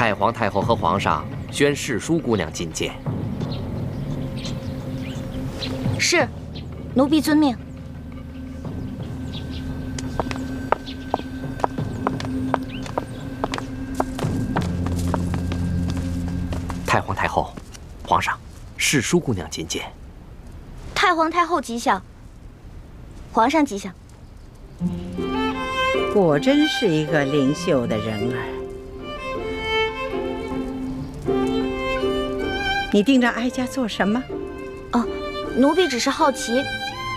太皇太后和皇上宣世淑姑娘觐见。是，奴婢遵命。太皇太后，皇上，世淑姑娘觐见。太皇太后吉祥，皇上吉祥。果真是一个灵秀的人儿。你盯着哀家做什么？哦，奴婢只是好奇，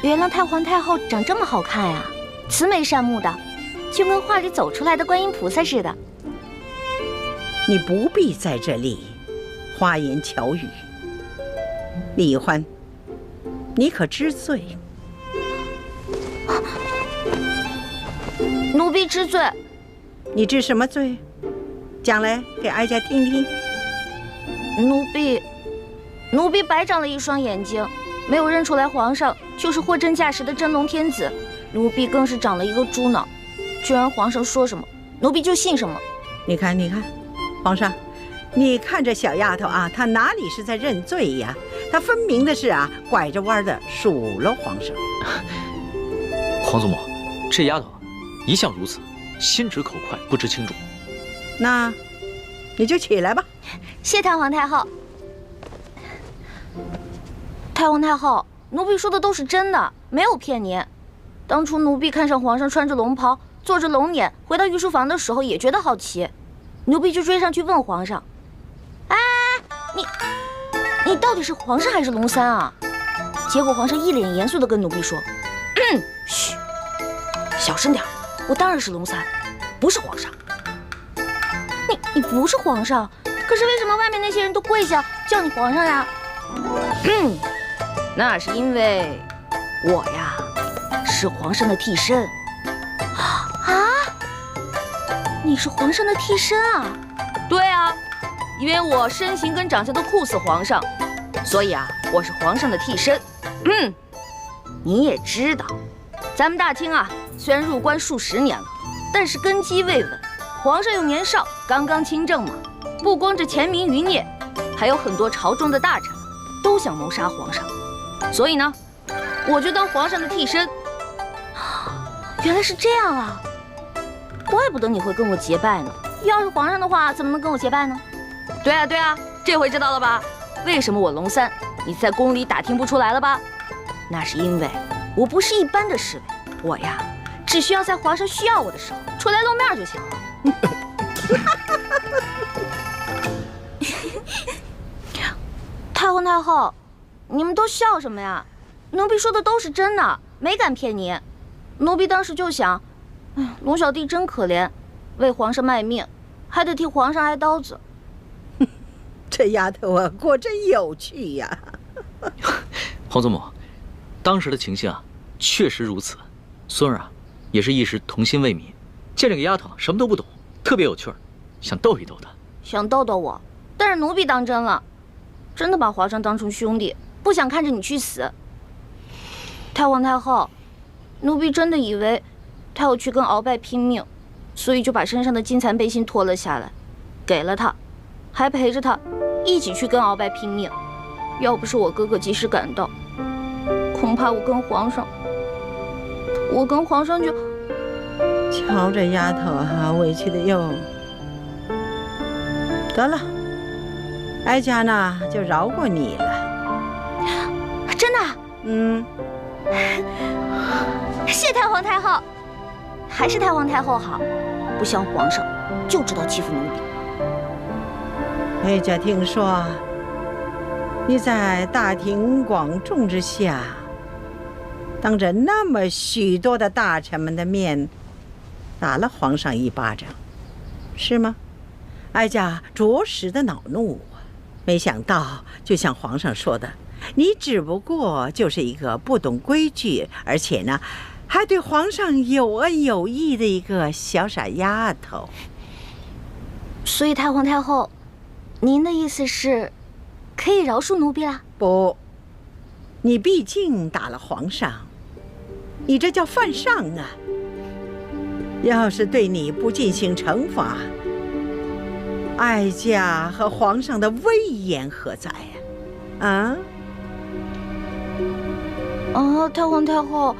原来太皇太后长这么好看呀，慈眉善目的，就跟画里走出来的观音菩萨似的。你不必在这里花言巧语。李欢，你可知罪？奴婢知罪。你知什么罪？讲来给哀家听听。奴婢白长了一双眼睛，没有认出来皇上就是货真价实的真龙天子。奴婢更是长了一个猪脑，居然皇上说什么，奴婢就信什么。你看，皇上，你看这小丫头啊，她哪里是在认罪呀？她分明的是啊，拐着弯的数落皇上。皇祖母，这丫头一向如此，心直口快，不知轻重。那你就起来吧。谢太皇太后。太皇太后，奴婢说的都是真的，没有骗您。当初奴婢看上皇上穿着龙袍，坐着龙辇回到御书房的时候，也觉得好奇，奴婢就追上去问皇上：“哎，你到底是皇上还是龙三啊？”结果皇上一脸严肃地跟奴婢说：“嘘，小声点，我当然是龙三，不是皇上。”你不是皇上，可是为什么外面那些人都跪下叫你皇上呀？那是因为我呀是皇上的替身。啊？你是皇上的替身啊？对啊，因为我身形跟长相都酷似皇上，所以啊我是皇上的替身。你也知道，咱们大清啊虽然入关数十年了，但是根基未稳，皇上又年少，刚刚亲政嘛，不光这前明余孽，还有很多朝中的大臣都想谋杀皇上，所以呢，我就当皇上的替身。原来是这样啊，怪不得你会跟我结拜呢。要是皇上的话，怎么能跟我结拜呢？对啊，这回知道了吧？为什么我龙三，你在宫里打听不出来了吧？那是因为我不是一般的侍卫，我呀，只需要在皇上需要我的时候出来露面就行了。太皇太后，你们都笑什么呀？奴婢说的都是真的，没敢骗你。奴婢当时就想，龙小弟真可怜，为皇上卖命，还得替皇上挨刀子。这丫头啊，果真有趣呀！皇祖母，当时的情形啊，确实如此。孙儿啊，也是一时童心未泯，见这个丫头什么都不懂，特别有趣儿，想逗一逗她。想逗逗我，但是奴婢当真了，真的把皇上当成兄弟，不想看着你去死。太皇太后，奴婢真的以为他要去跟鳌拜拼命，所以就把身上的金蚕背心脱了下来，给了他，还陪着他一起去跟鳌拜拼命。要不是我哥哥及时赶到，恐怕我跟皇上就……瞧这丫头啊，委屈的哟。得了，哀家呢就饶过你了。真的？谢太皇太后，还是太皇太后好，不像皇上，就知道欺负奴婢。哀家听说你在大庭广众之下，当着那么许多的大臣们的面，打了皇上一巴掌，是吗？哀家着实的恼怒啊！没想到，就像皇上说的，你只不过就是一个不懂规矩，而且呢，还对皇上有恩有义的一个小傻丫头。所以太皇太后，您的意思是，可以饶恕奴婢啦？不，你毕竟打了皇上，你这叫犯上啊！要是对你不进行惩罚，哀家和皇上的威严何在呀？太皇太后，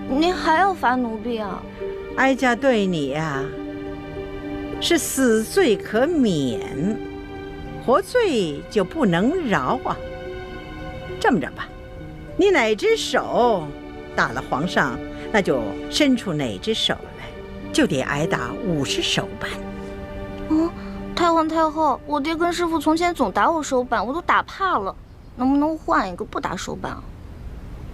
您还要罚奴婢啊？哀家对你呀，是死罪可免，活罪就不能饶啊。这么着吧，你哪只手打了皇上，那就伸出哪只手来，就得挨打50手板。太皇太后，我爹跟师傅从前总打我手板，我都打怕了，能不能换一个不打手板啊？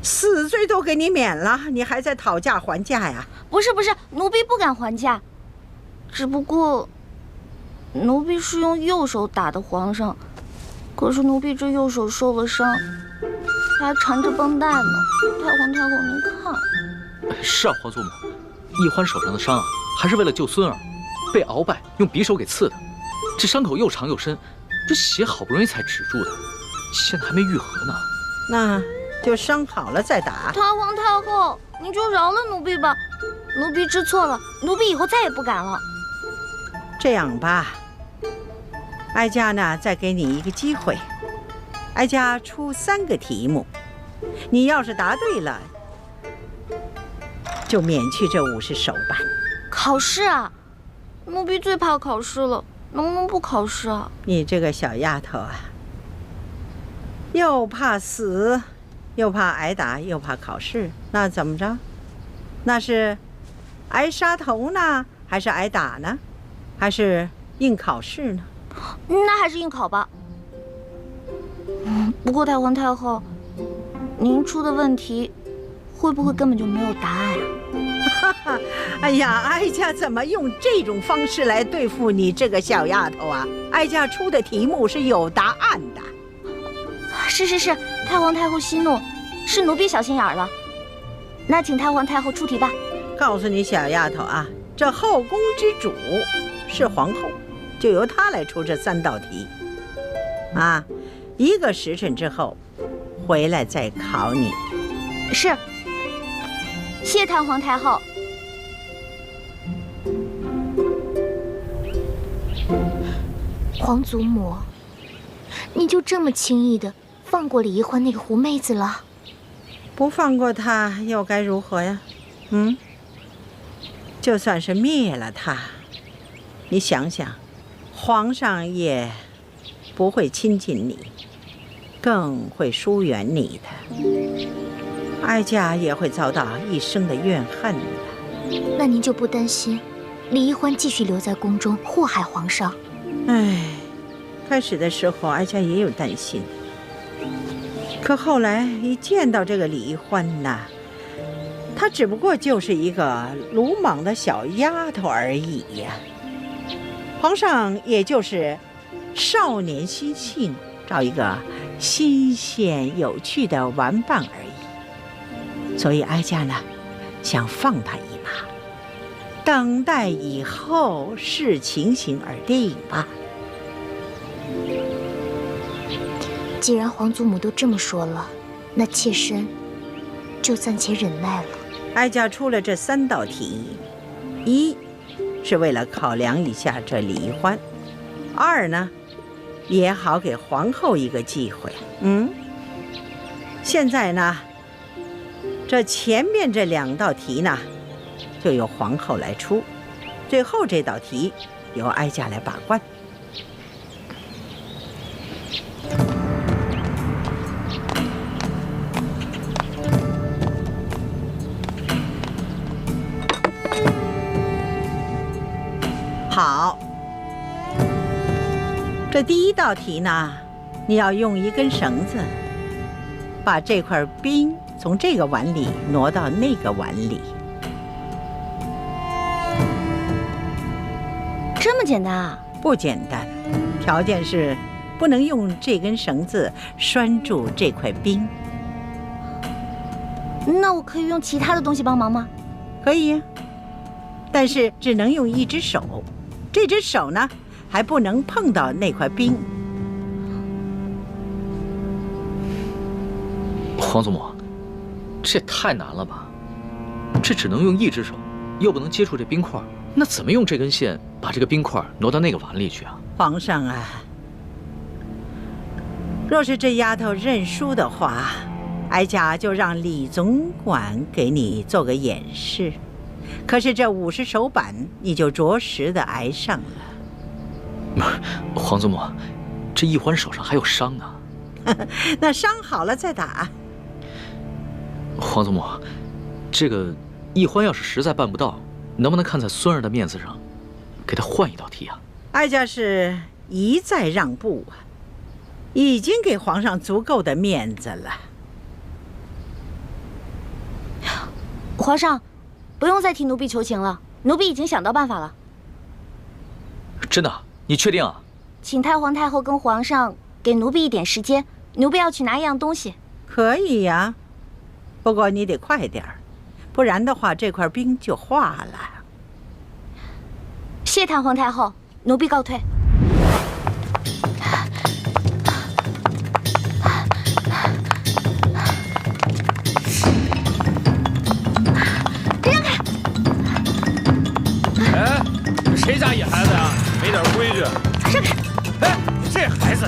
死罪都给你免了，你还在讨价还价呀？不是，奴婢不敢还价，只不过奴婢是用右手打的皇上，可是奴婢这右手受了伤，还缠着绷带呢。太皇太后，您看。是啊，皇祖母，奕欢手上的伤啊，还是为了救孙儿，被鳌拜用匕首给刺的。这伤口又长又深，这血好不容易才止住的，现在还没愈合呢。那就伤好了再打。太皇太后，您就饶了奴婢吧，奴婢知错了，奴婢以后再也不敢了。这样吧，哀家呢再给你一个机会，哀家出3个题目，你要是答对了，就免去这50手板。考试啊？奴婢最怕考试了，能不能不考试啊？你这个小丫头啊，又怕死，又怕挨打，又怕考试，那怎么着？那是挨杀头呢，还是挨打呢？还是应考试呢？那还是应考吧。不过太皇太后，您出的问题会不会根本就没有答案啊？哎呀，哀家怎么用这种方式来对付你这个小丫头啊？哀家出的题目是有答案的。是，太皇太后息怒，是奴婢小心眼了。那请太皇太后出题吧。告诉你小丫头啊，这后宫之主是皇后，就由她来出这3道题。1个时辰之后回来再考你。是，谢太皇太后。皇祖母，你就这么轻易的放过李奕欢那个狐妹子了？不放过她又该如何呀？就算是灭了她，你想想，皇上也不会亲近你，更会疏远你的，哀家也会遭到一生的怨恨的。那您就不担心李奕欢继续留在宫中祸害皇上？开始的时候哀家也有担心，可后来一见到这个李奕欢呐，她只不过就是一个鲁莽的小丫头而已呀。皇上也就是少年心性，找一个新鲜有趣的玩伴而已。所以哀家呢，想放他一马，等待以后视情形而定吧。既然皇祖母都这么说了，那妾身就暂且忍耐了。哀家出了这3道题，1是为了考量一下这李奕欢，2呢也好给皇后一个机会。现在呢，这前面这2道题呢，就由皇后来出，最后这道题由哀家来把关。好，这第1道题呢，你要用一根绳子，把这块冰从这个碗里挪到那个碗里。这么简单啊？不简单，条件是不能用这根绳子拴住这块冰。那我可以用其他的东西帮忙吗？可以呀，但是只能用1只手，这只手呢还不能碰到那块冰。皇祖母，这也太难了吧？这只能用1只手，又不能接触这冰块，那怎么用这根线把这个冰块挪到那个碗里去啊？皇上啊，若是这丫头认输的话，哀家就让李总管给你做个演示。可是这50手板，你就着实的挨上了。皇祖母，这奕欢手上还有伤呢。那伤好了再打。皇祖母，这个奕欢要是实在办不到，能不能看在孙儿的面子上，给他换一道题啊？哀家是一再让步啊，已经给皇上足够的面子了。皇上，不用再替奴婢求情了，奴婢已经想到办法了。真的？你确定啊？请太皇太后跟皇上给奴婢一点时间，奴婢要去拿一样东西。可以呀，不过你得快点儿，不然的话这块冰就化了。谢太皇太后，奴婢告退。哎，谁家野孩子呀？没点规矩！让开！哎，这孩子。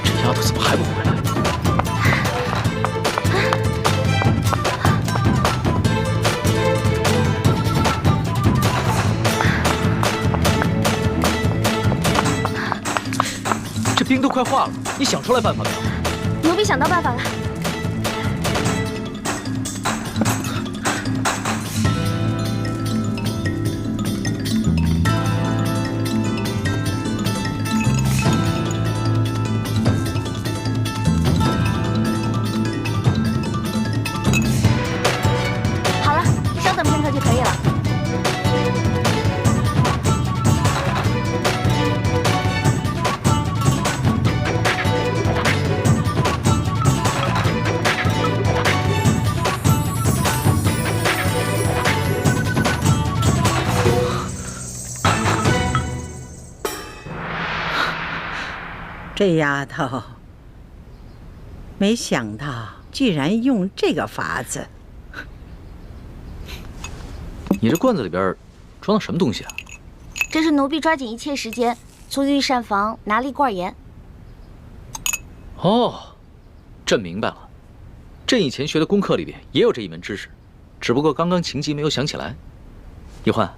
这丫头怎么还不回来？这冰都快化了，你想出来办法没有？奴婢想到办法了。好了，稍等片刻就可以了。这丫头，没想到居然用这个法子。你这罐子里边装的什么东西啊？这是奴婢抓紧一切时间从御膳房拿了一罐盐。哦，朕明白了。朕以前学的功课里边也有这一门知识，只不过刚刚情急没有想起来。奕欢，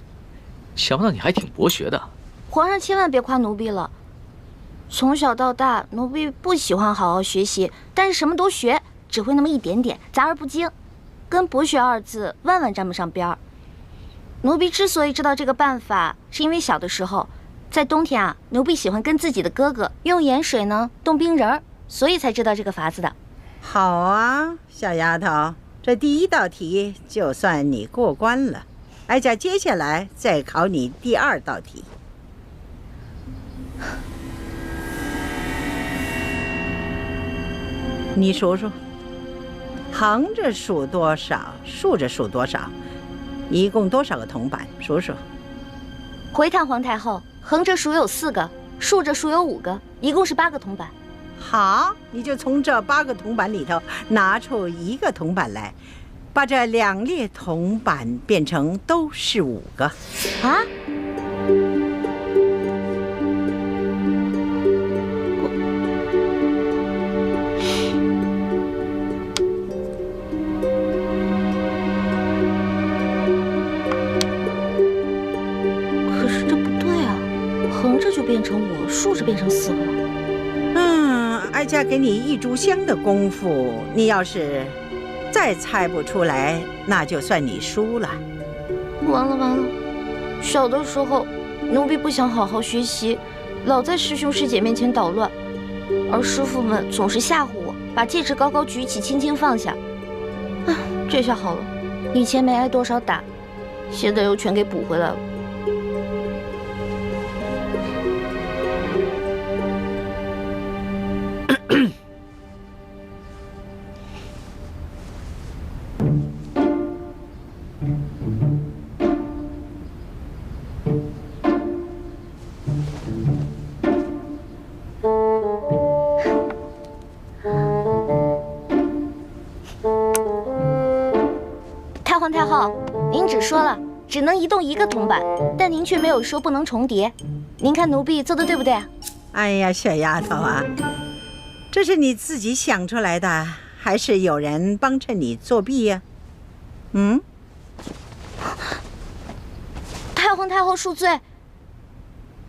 想不到你还挺博学的。皇上千万别夸奴婢了。从小到大，奴婢不喜欢好好学习，但是什么都学，只会那么一点点，杂而不精，跟博学二字万万沾不上边儿。奴婢之所以知道这个办法，是因为小的时候，在冬天啊，奴婢喜欢跟自己的哥哥用盐水呢冻冰人儿，所以才知道这个法子的。好啊，小丫头，这第一道题就算你过关了。哀家接下来再考你第2道题。你数数，横着数多少，竖着数多少，一共多少个铜板？数数。回太皇太后，横着数有4个，竖着数有5个，一共是8个铜板。好，你就从这8个铜板里头拿出1个铜板来，把这2列铜板变成都是5个。啊？可是这不对啊，横着就变成5，竖着变成4个。哀家给你一炷香的功夫，你要是再猜不出来，那就算你输了。完了完了！小的时候，奴婢不想好好学习，老在师兄师姐面前捣乱，而师傅们总是吓唬我，把戒指高高举起，轻轻放下。啊，这下好了，以前没挨多少打，现在又全给补回来了。只能移动一个铜板，但您却没有说不能重叠。您看奴婢做的对不对啊？哎呀，小丫头啊，这是你自己想出来的，还是有人帮衬你作弊呀？嗯？太皇太后恕罪，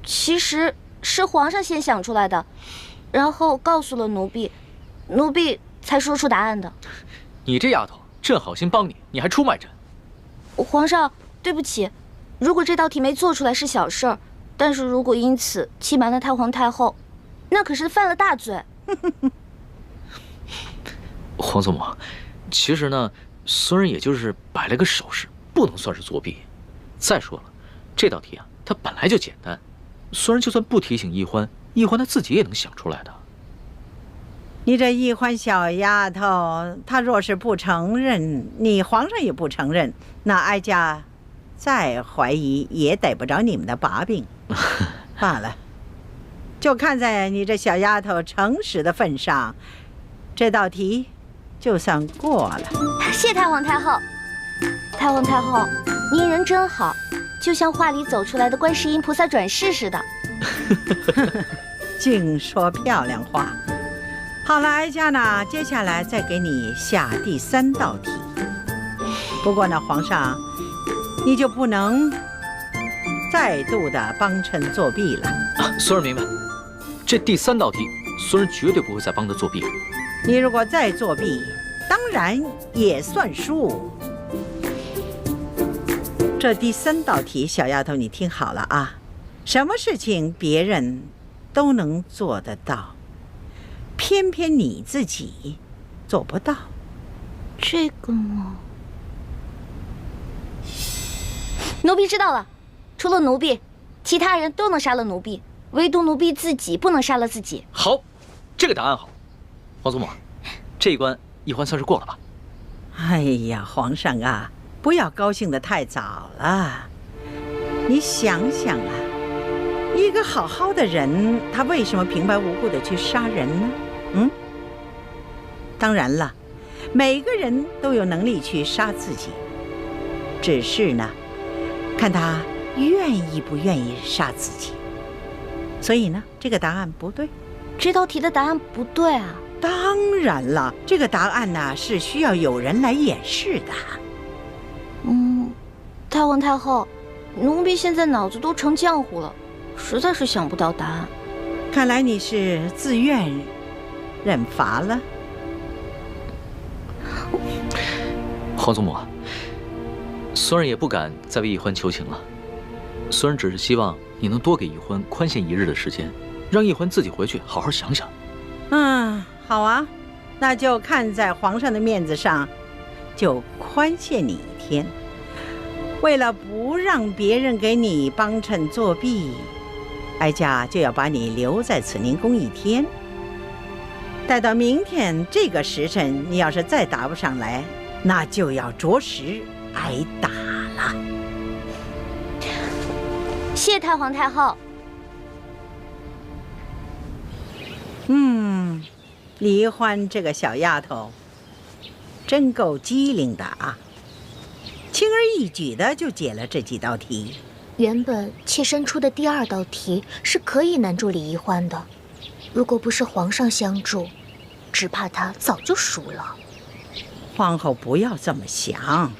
其实是皇上先想出来的，然后告诉了奴婢，奴婢才说出答案的。你这丫头，朕好心帮你，你还出卖朕。皇上，对不起，如果这道题没做出来是小事儿，但是如果因此欺瞒了太皇太后，那可是犯了大罪。皇祖母，其实呢，孙人也就是摆了个手势，不能算是作弊。再说了，这道题啊，它本来就简单，孙人就算不提醒奕欢，奕欢他自己也能想出来的。你这奕欢小丫头，她若是不承认，你皇上也不承认，那哀家再怀疑也逮不着你们的把柄罢了。就看在你这小丫头诚实的份上，这道题就算过了。谢太皇太后。太皇太后，您人真好，就像画里走出来的观世音菩萨转世似的。净说漂亮话。好了，哀家呢，接下来再给你下第3道题。不过呢，皇上，你就不能再度的帮衬作弊了。孙儿明白，这第3道题，孙儿绝对不会再帮他作弊。你如果再作弊，当然也算数。这第3道题，小丫头，你听好了啊，什么事情别人都能做得到，偏偏你自己做不到。这个嘛，奴婢知道了。除了奴婢，其他人都能杀了奴婢，唯独奴婢自己不能杀了自己。好，这个答案好。皇祖母，这一关奕欢算是过了吧？哎呀，皇上啊，不要高兴得太早了。你想想啊，一个好好的人，他为什么平白无故的去杀人呢？当然了，每个人都有能力去杀自己，只是呢，看他愿意不愿意杀自己。所以呢，这个答案不对。这道题的答案不对啊？当然了，这个答案呢是需要有人来演示的。太皇太后，奴婢现在脑子都成浆糊了，实在是想不到答案。看来你是自愿认罚了。皇祖母，孙儿也不敢再为奕欢求情了。孙儿只是希望你能多给奕欢宽限1日的时间，让奕欢自己回去好好想想。好啊，那就看在皇上的面子上，就宽限你1天。为了不让别人给你帮衬作弊，哀家就要把你留在慈宁宫1天。待到明天这个时辰，你要是再答不上来，那就要着实挨打了。谢太皇太后。李欢这个小丫头真够机灵的啊，轻而易举的就解了这几道题。原本妾身出的第2道题是可以难住李奕欢的，如果不是皇上相助，只怕他早就输了。皇后不要这么想，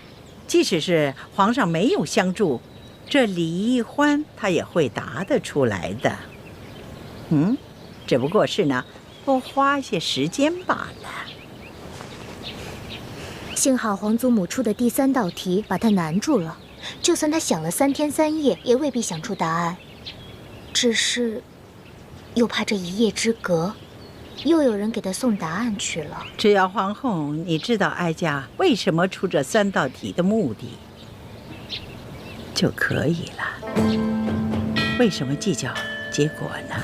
即使是皇上没有相助，这李奕欢他也会答得出来的。只不过是呢，多花些时间罢了。幸好皇祖母出的第3道题把他难住了，就算他想了3天3夜，也未必想出答案。只是，又怕这一夜之隔，又有人给他送答案去了。只要皇后你知道哀家为什么出这3道题的目的，就可以了。为什么计较结果呢？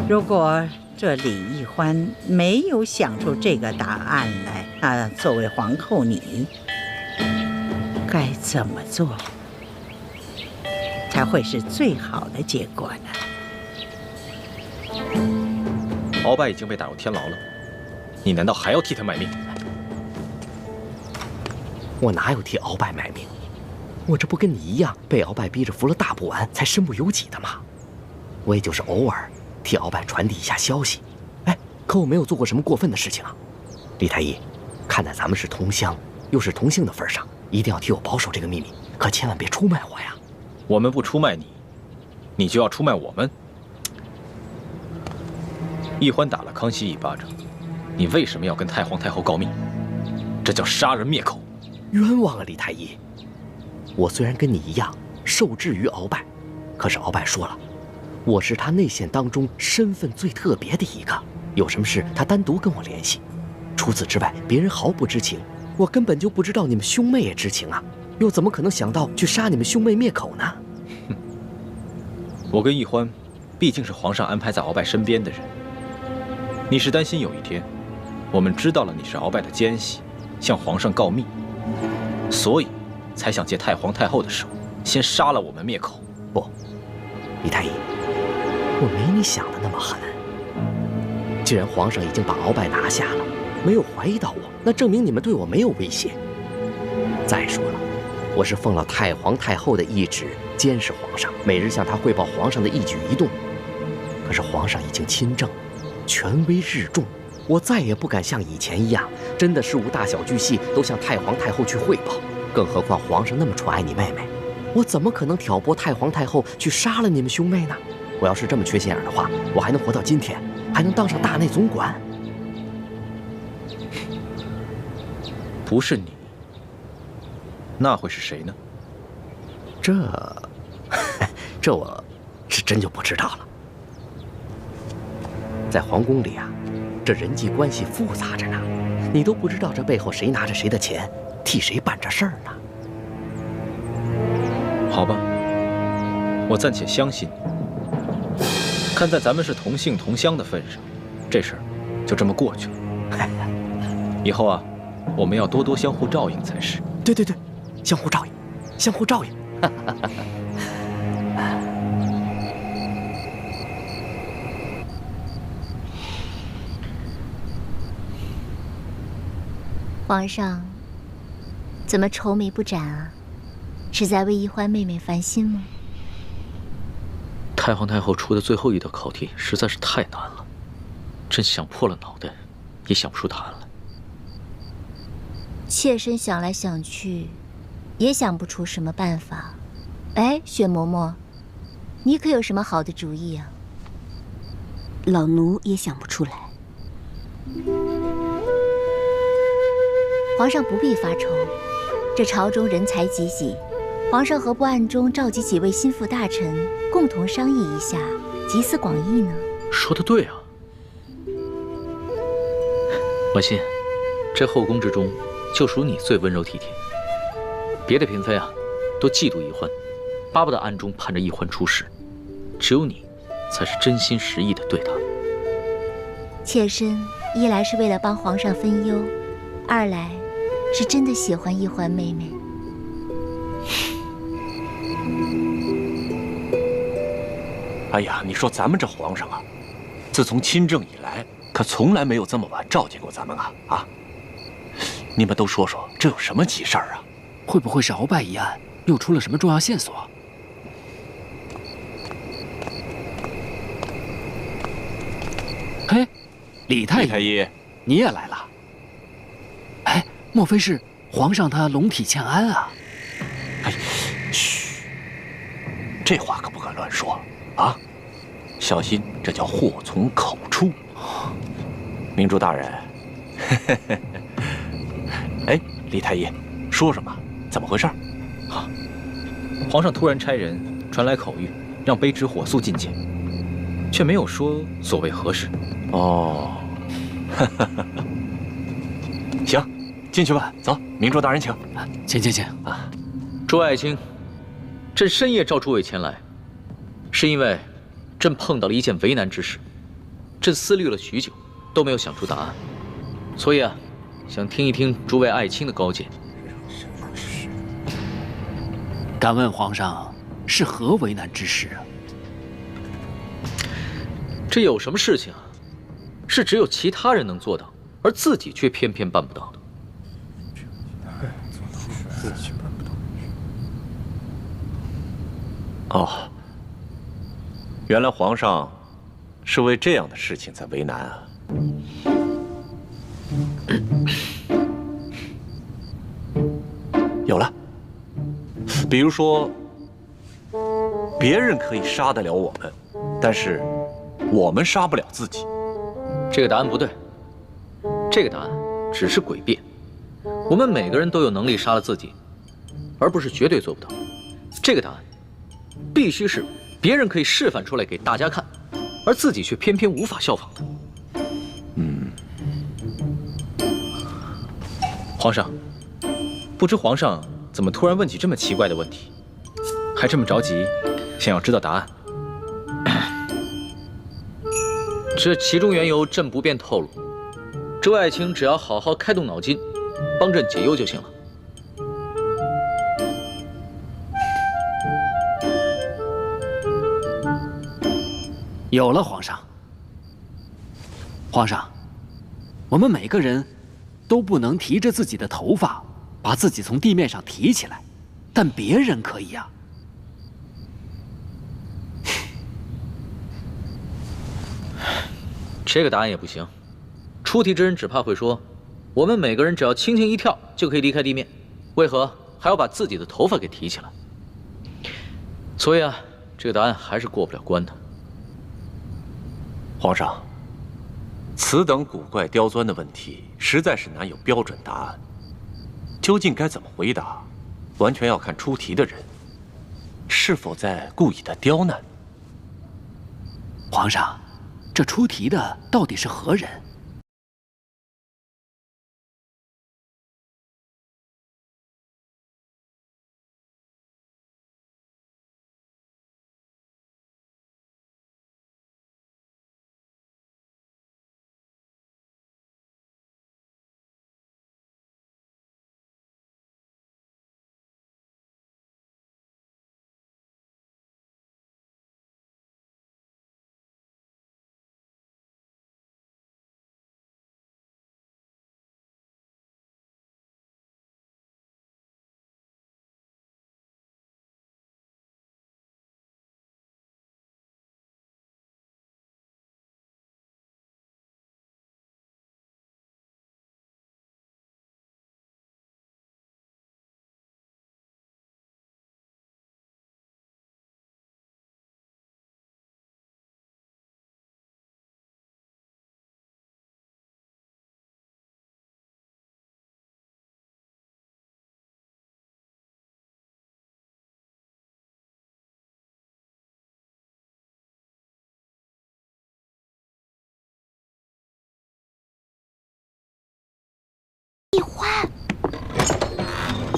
如果这李奕欢没有想出这个答案来，作为皇后你该怎么做才会是最好的结果呢？鳌拜已经被打入天牢了，你难道还要替他卖命？我哪有替鳌拜卖命？我这不跟你一样被鳌拜逼着服了大补丸，才身不由己的吗？我也就是偶尔替鳌拜传递一下消息。哎，可我没有做过什么过分的事情啊。李太医，看在咱们是同乡又是同姓的份上，一定要替我保守这个秘密，可千万别出卖我呀。我们不出卖你，你就要出卖我们。奕欢打了康熙一巴掌，你为什么要跟太皇太后告密？这叫杀人灭口。冤枉啊，李太医！我虽然跟你一样受制于鳌拜，可是鳌拜说了，我是他内线当中身份最特别的一个，有什么事他单独跟我联系。除此之外，别人毫不知情。我根本就不知道你们兄妹也知情啊，又怎么可能想到去杀你们兄妹灭口呢？我跟奕欢，毕竟是皇上安排在鳌拜身边的人。你是担心有一天，我们知道了你是鳌拜的奸细，向皇上告密，所以才想借太皇太后的手，先杀了我们灭口。不，李太医，我没你想的那么狠。既然皇上已经把鳌拜拿下了，没有怀疑到我，那证明你们对我没有威胁。再说了，我是奉了太皇太后的懿旨监视皇上，每日向他汇报皇上的一举一动。可是皇上已经亲政，权威日重，我再也不敢像以前一样，真的事无大小巨细都向太皇太后去汇报。更何况皇上那么宠爱你妹妹，我怎么可能挑拨太皇太后去杀了你们兄妹呢？我要是这么缺心眼的话，我还能活到今天，还能当上大内总管？不是你，那会是谁呢？这我是真就不知道了。在皇宫里啊，这人际关系复杂着呢，你都不知道这背后谁拿着谁的钱，替谁办着事儿呢。好吧，我暂且相信你。看在咱们是同姓同乡的份上，这事儿就这么过去了。以后啊，我们要多多相互照应才是。对，相互照应，相互照应。皇上，怎么愁眉不展啊？是在为奕欢妹妹烦心吗？太皇太后出的最后一道考题实在是太难了，真想破了脑袋也想不出答案来。妾身想来想去，也想不出什么办法。哎，雪嬷嬷，你可有什么好的主意啊？老奴也想不出来。皇上不必发愁，这朝中人才济济，皇上何不暗中召集几位心腹大臣，共同商议一下，集思广益呢？说得对啊，婉心，这后宫之中就属你最温柔体贴，别的嫔妃啊，都嫉妒奕欢，巴不得暗中盼着奕欢出事，只有你，才是真心实意的对他。妾身一来是为了帮皇上分忧，二来是真的喜欢奕欢妹妹。哎呀，你说咱们这皇上啊，自从亲政以来，可从来没有这么晚召见过咱们啊！啊，你们都说说，这有什么急事儿啊？会不会是鳌拜一案又出了什么重要线索？嘿，李太医，你也来了？哎，莫非是皇上他龙体欠安啊？哎，嘘，这话可不敢乱说啊！小心，这叫祸从口出。明珠大人，哎，李太医，说什么？怎么回事？啊，皇上突然差人传来口谕，让卑职火速觐见，却没有说所谓何事。哦，行，进去吧。走，明珠大人请。请啊！诸位爱卿，朕深夜召诸位前来，是因为朕碰到了一件为难之事，朕思虑了许久，都没有想出答案，所以啊，想听一听诸位爱卿的高见。敢问皇上是何为难之事啊？这有什么事情啊？是只有其他人能做到，而自己却偏偏办不到的。哦，原来皇上是为这样的事情在为难啊。有了，比如说，别人可以杀得了我们，但是我们杀不了自己。这个答案不对，这个答案只是诡辩。我们每个人都有能力杀了自己，而不是绝对做不到。这个答案必须是别人可以示范出来给大家看，而自己却偏偏无法效仿的。皇上，不知皇上怎么突然问起这么奇怪的问题，还这么着急，想要知道答案？这其中缘由朕不便透露，这位爱卿只要好好开动脑筋，帮朕解忧就行了。有了，皇上。皇上，我们每个人都不能提着自己的头发，把自己从地面上提起来，但别人可以呀。这个答案也不行。出题之人只怕会说，我们每个人只要轻轻一跳就可以离开地面，为何还要把自己的头发给提起来？所以啊，这个答案还是过不了关的。皇上，此等古怪刁钻的问题，实在是难有标准答案。究竟该怎么回答，完全要看出题的人是否在故意的刁难。皇上，这出题的到底是何人？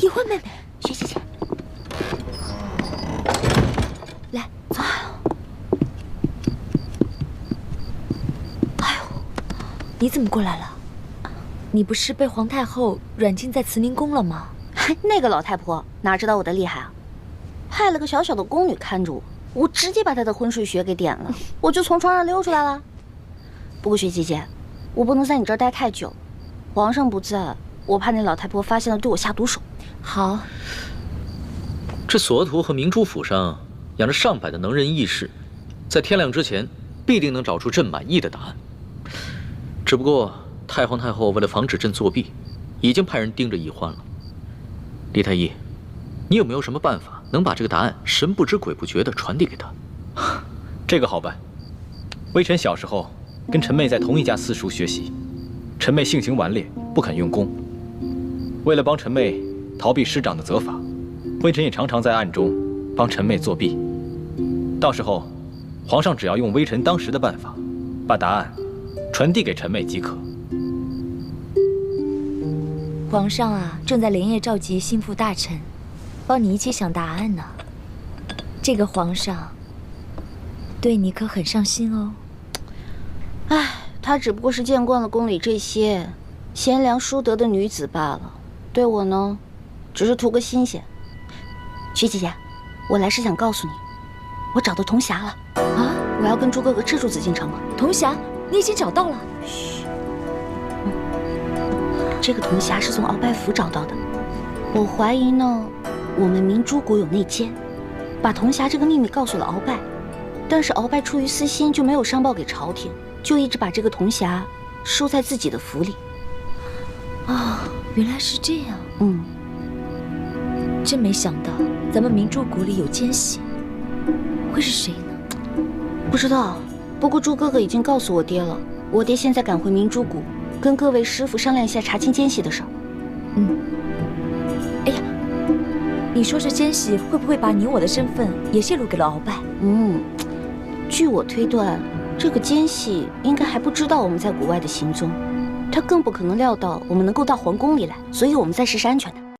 一慧妹妹，薛姐姐，来，走。哎呦，你怎么过来了？你不是被皇太后软禁在慈宁宫了吗？那个老太婆哪知道我的厉害啊，派了个小小的宫女看着我，我直接把她的昏睡穴给点了，我就从床上溜出来了。不过薛姐姐，我不能在你这儿待太久，皇上不在，我怕那老太婆发现了对我下毒手。好，这索额图和明珠府上养着上百的能人异士，在天亮之前必定能找出朕满意的答案。只不过太皇太后为了防止朕作弊，已经派人盯着奕欢了。李太医，你有没有什么办法能把这个答案神不知鬼不觉地传递给他？这个好办。微臣小时候跟陈妹在同一家私塾学习，陈妹性情顽劣，不肯用功。为了帮陈妹逃避师长的责罚，微臣也常常在暗中帮陈妹作弊。到时候，皇上只要用微臣当时的办法，把答案传递给陈妹即可。皇上啊，正在连夜召集心腹大臣，帮你一起想答案呢。这个皇上对你可很上心哦。唉，她只不过是见惯了宫里这些贤良淑德的女子罢了，对我呢，只是图个新鲜。薛姐姐，我来是想告诉你，我找到铜匣了啊！我要跟猪哥哥吃出紫禁城了。铜匣，你已经找到了？嘘。这个铜匣是从鳌拜府找到的，我怀疑呢，我们明珠国有内奸，把铜匣这个秘密告诉了鳌拜，但是鳌拜出于私心就没有上报给朝廷，就一直把这个铜匣收在自己的府里。啊，原来是这样。真没想到咱们明珠谷里有奸细，会是谁呢？不知道，不过朱哥哥已经告诉我爹了，我爹现在赶回明珠谷，跟各位师傅商量一下查清奸细的事儿。哎呀，你说这奸细会不会把你我的身份也泄露给了鳌拜？据我推断，这个奸细应该还不知道我们在谷外的行踪，他更不可能料到我们能够到皇宫里来，所以我们暂时是安全的。